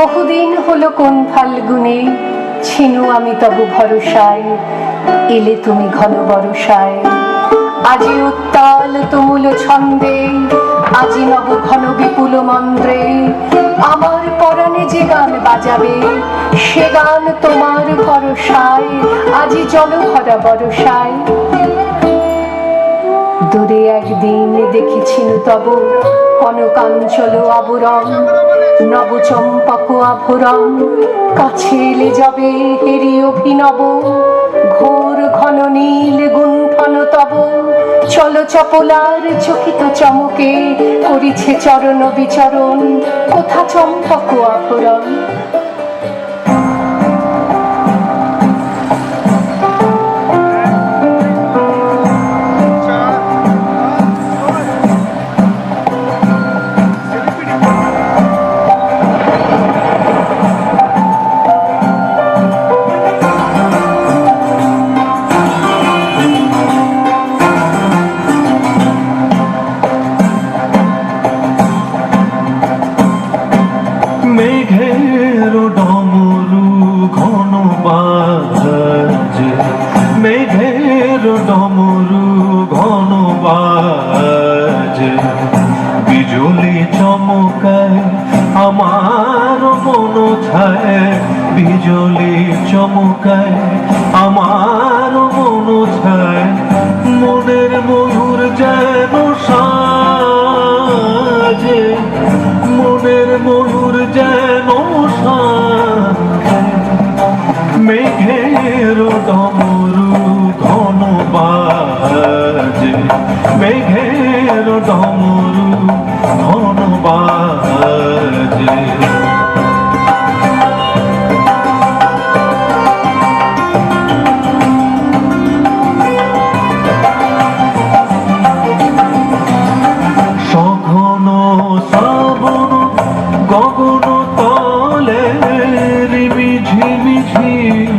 বহুদিন হলো কোন ফাল্গুনে ছিনু আমি তবু ভরসায়, এলে তুমি ঘন বরসায়। আজি উত্তাল তুমুল ছন্দে, আজি নব ঘন বিপুল মন্দ্রে, আমার পরাণে যে গান বাজাবে সে গান তোমার ভরসায়, আজি জলভরা বরসায়। দূরে একদিন দেখেছিনু তব কনকাঞ্চল আবরণ, নব চম্পক আভরণ, কাছে এলে যাবে হেরি অভিনব, ঘোর ঘন নীল গুণ্ঠন তব চল চপলার চকিত চমকে, করিছে চরণ বিচরণ কোথা চম্পক আভরণ। মেঘের ডমরু ঘন বাজে, মেঘের ডমরু ঘন বাজে, বিজুলি চমকায় আমার মন ছায়, বিজুলি চমকায় আমার মন ছায়, মনের ময়ূর যেন সাজে, মনের ময়ূর যেন সাজে, মেঘের ডমরু ঘন বাজে, মেঘের ডমরু ঘন বাজে। সঘন শ্রাবণ গগন তলে রিমি ঝিমি ঝিম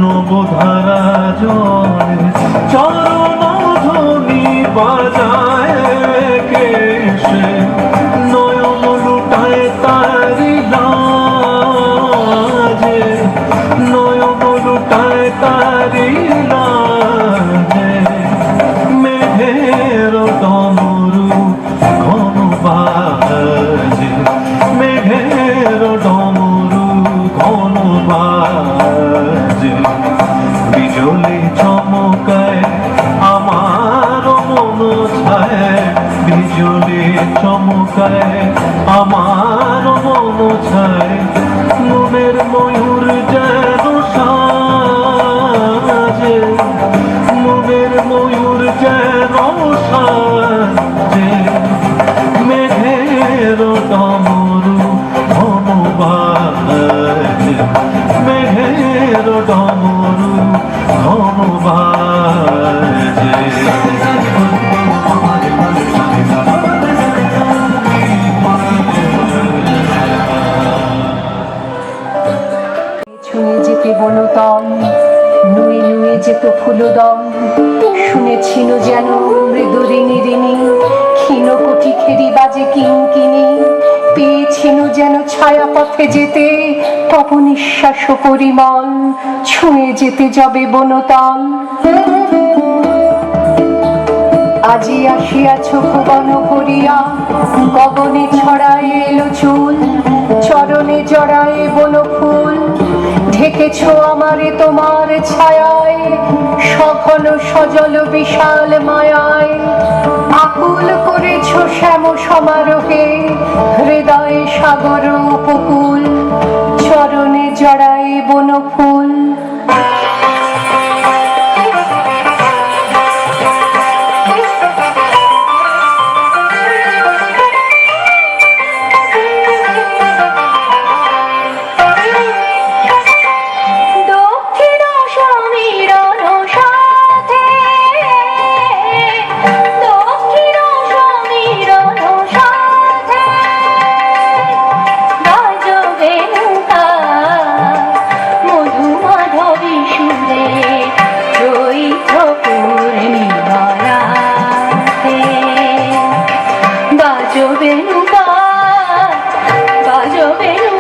নবধারা জলে চরণ ধ্বনি বাজায় কেশে, নয়ন লুটায় তারি লাজে, নয়ন লুটায় তারি লাজে, মেঘের ডমরু ঘন বাজে, মেঘের ডমরু ঘন বাজে, বিজলি চমকায় আমার মন ছায়, বিজলি চমকায় আমার মন ছায়, মনের ময়ূর যেন সাজে, মনের ময়ূর যেন সাজে, মেঘের ডমরু ঘন বাজে, মেঘের ডমরু ঘন বাজে। ছুঁয়ে যেতে বনতল, নুয়ে নুয়ে যেত ফুলদম, শুনেছিনু যেন মৃদু রিনি রিনি, ক্ষীণ কোটি খেরি বাজে কিঙ্কিনি, পেয়েছিনু যেন ছায়া পথে যেতে তব নিঃশ্বাস পরিমল, ছুঁয়ে যেতে যাবে বনতল। আজি আসিয়াছ ভুবন ভরিয়া, গগনে ছড়ায় এলো চুল, চরণে জড়ায় বন ফুল, ঢেকেছ আমারে তোমার ছায়ায়, সঘন সজল বিশাল মায়ায়, আকুল করেছ শ্যাম সমারোহে, হৃদয়ে সাগর উপকূল, চরণে জড়ায় বন ফুল। বাজো বেণু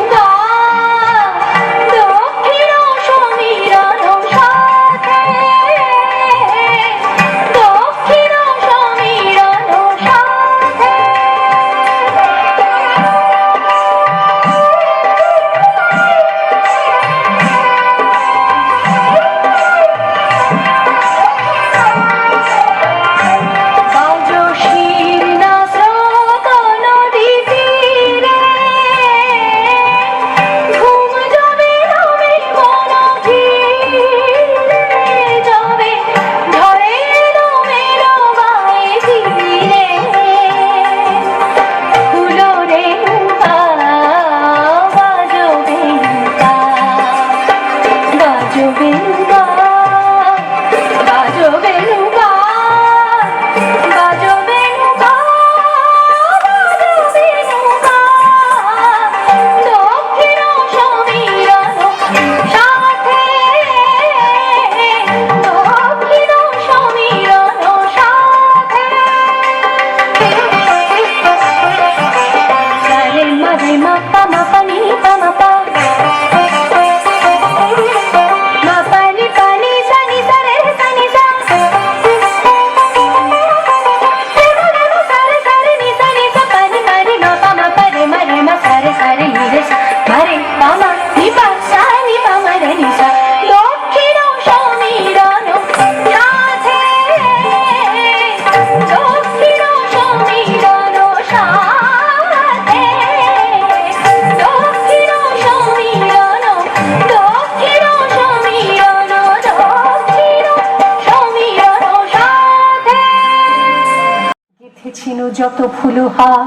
যত ফুলহার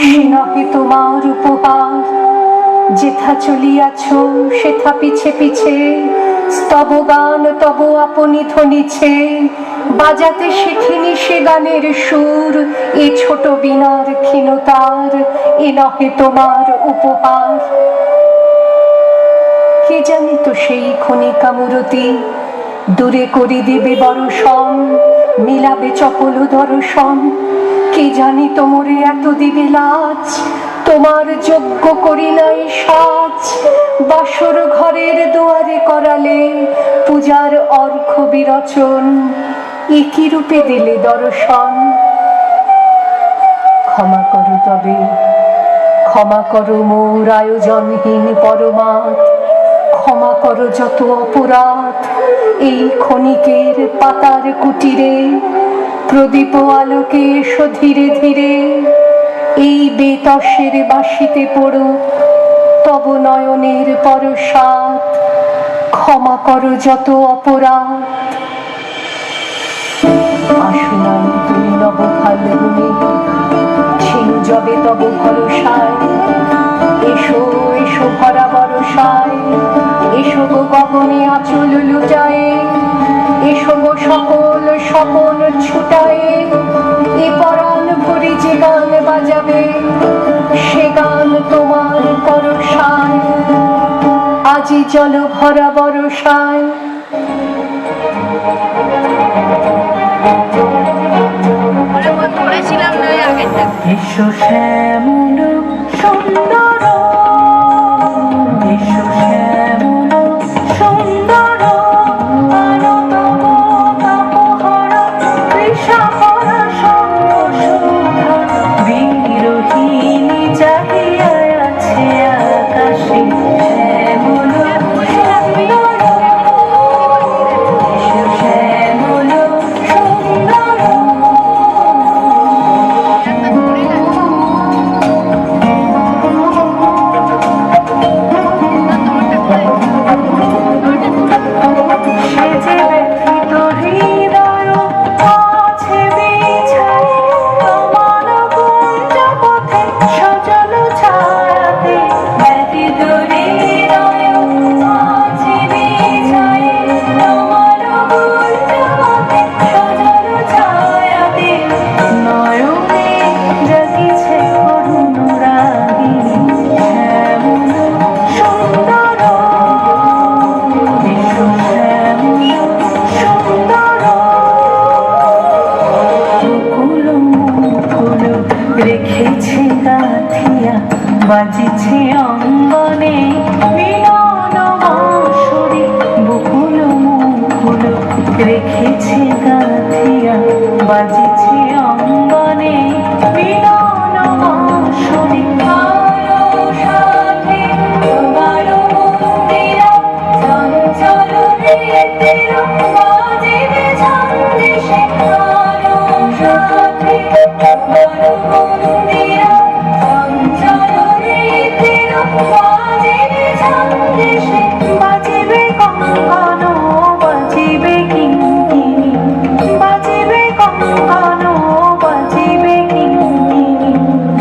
সে নহে তোমার উপহার। যেথা চলিয়াছ সেথা পিছে পিছে স্তব গান তব আপনি ধ্বনিছে। বাজাতে শিখিনি সে গানের সুর, এ ছোট বীণার ক্ষীণতার এ নহে তোমার উপহার। কে জানি তো সেই ক্ষণিকা মূরতি দূরে করি দিবে বরষণ, মিলাবে চপল দর্শন। কে জানি তোমরে এত দিবে লাজ, তোমার যোগ্য করি নাই সাজ। বাসর ঘরের দুয়ারে করালে পূজার অর্ঘ বিরচন, একই রূপে দিলে দর্শন। ক্ষমা করো তবে, ক্ষমা করো মোর আয়োজনহীন পরমাৎ। ক্ষমা করো যত অপরাধ এই ক্ষণিকের পাতার কুটিরে। প্রদীপ আলোকে এসো ধীরে ধীরে, এই বেতসের বাঁশিতে পড়ো তব নয়নের পরশাত। ক্ষমা করো যত অপরাধ। আসুনাই তুমি নব ফাল্গুনে, ছিনু যবে তব ভরসায়। এসো এসো ভরা বরসায়, এসো গো গগনে আঁচল লুটায়ে। এসো গো সকল স্বপন ছুটায়ে, এ পরাণ ভরে যে গান বাজাবে সে গান তোমার পরশায়। আজি জল ভরা বরসায়। এসো শ্যামল সুন্দর, এসো শ্যামল সুন্দর, আলো তব তাপহর কৃষাকর সঙ্গ সুধা। বিরোহিণী চাহিয়া আছে আকাশে শ্যামল সুন্দর, এসো শ্যামল সুন্দর। রেখেছে গাথিয়া বাজিছে অঙ্গনে মিলন বাঁশরি। বকুল মুকুল রেখেছে গাথিয়া বাজিছে অঙ্গনে মিলন বাঁশরি। কারো সাথে তোমার মন্দিরা চঞ্চল রীতির বাজিবে ছন্দেশে। কারো সাথে তোমার মন্দিরা চঞ্চল রীতির বাজিবে ছন্দেশে। বাজিবে কঙ্কণ বাজিবে কিঙ্কিণী, বাজিবে কঙ্কণ বাজিবে কিঙ্কিণী।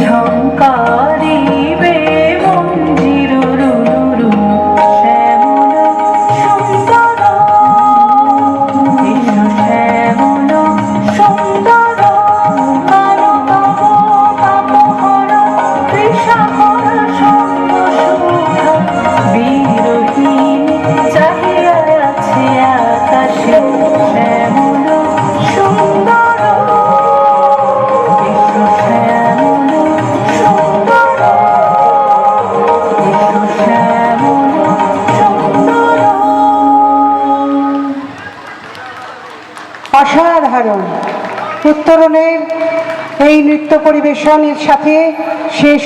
ঝঙ্কারিবে মঞ্জির রুরু, শ্যামল সুন্দর, এসো শ্যামল সুন্দর। আলো তব তাপহর কৃষাকর সঙ্গ সুধা। বিরোহিণী চাহিয়া আছে আকাশে শ্যামল সুন্দর, এসো শ্যামল সুন্দর, এসো শ্যামল সুন্দর। অসাধারণ উত্তরণের এই নৃত্য পরিবেশনের সাথে শেষ